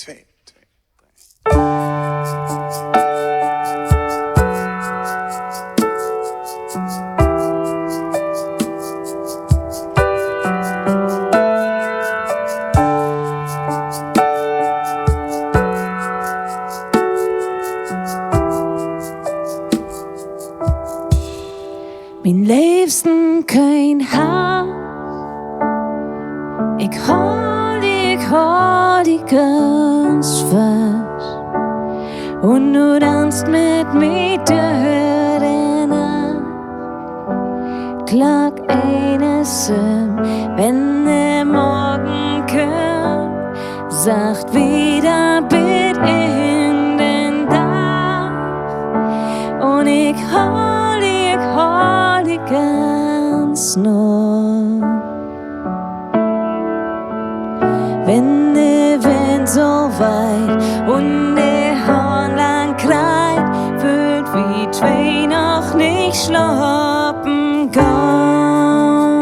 2, 3. Mien Leevsten kein Haus. Ik hol die ganz fest. Und du tanzt mit mir der Nacht. Klag eines, wenn der Morgen kommt, sagt wieder bitt in den Tag. Und ich hol die ganz noch. Wenn der Wind so weit und der Horn lang kreit, wird wie zwei noch nicht schlafen kann.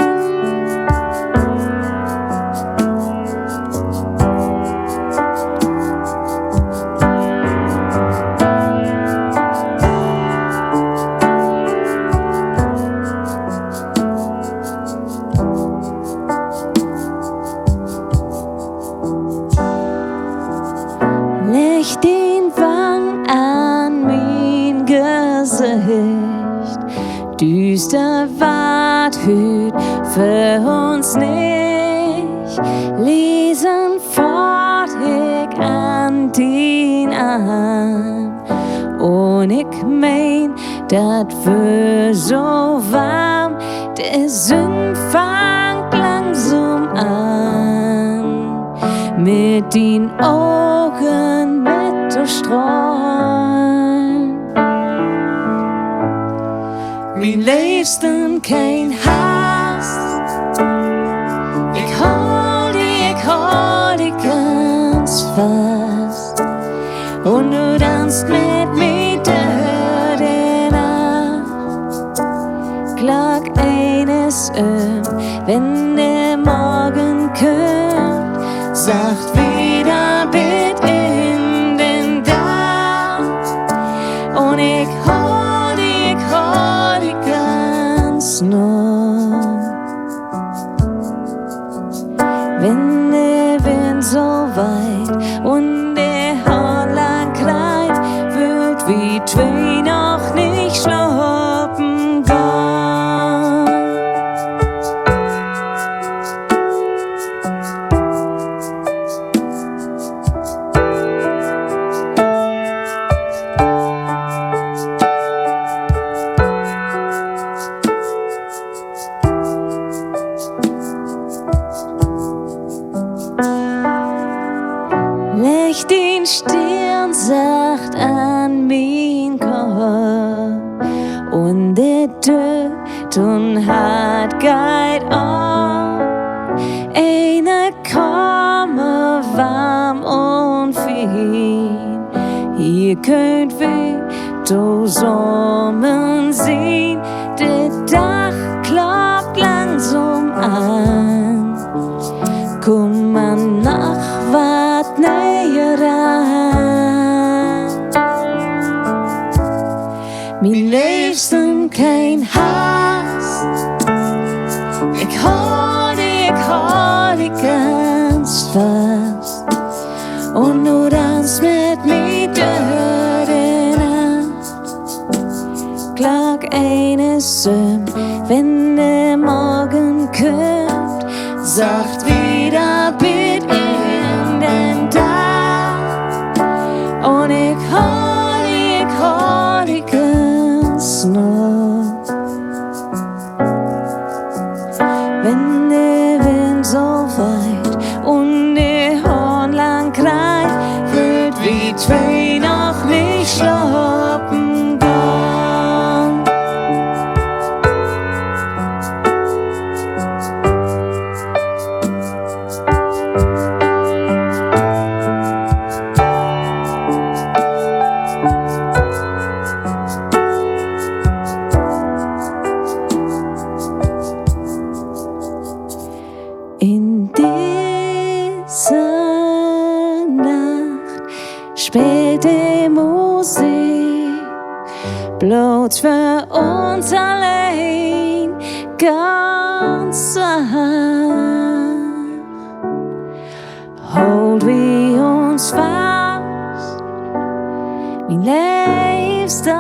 Leg den Wang an mein Gesicht. Düster wart hüt für uns nicht. Lesen fort ich an den Arm. Und ich mein, dat wär so warm. Der Sinn fangt langsam an. Mit den Augen mit der Sträum. Mien Leevsten kein Hass. Ich hol die ganz fest. Und du tanzt mit mir der Nacht. Klag eines, wenn der Morgen kommt, sagt wieder bitt in den Tag. Und ich hol die ganz noch. Wenn der Wind so weit und der Horn lang kreit, wird wie zwei noch nicht schlafen kann. Leg den Stirn sacht an mein Kopf und der Tod und hart geht auf. Eine komme warm und fein. Hier könnt wir zusammen sehen. Der Dach klappt langsam an. Komm man nach wat näher ran. Mien Leevsten kein Hass. Ich hol die ganz fest. Und du tanzt mit mir der Nacht. Klag eines, wenn der Morgen kommt, sagt wieder bitt in den Tag. Und ich hol die ganz noch. Wenn der Wind so weit und der Horn lang kreit, wird wie zwei noch nicht schlafen kann. In dieser Nacht spielt die Musik bloß für uns allein, ganz allein. Hold wie uns fast, Mien Leevsten,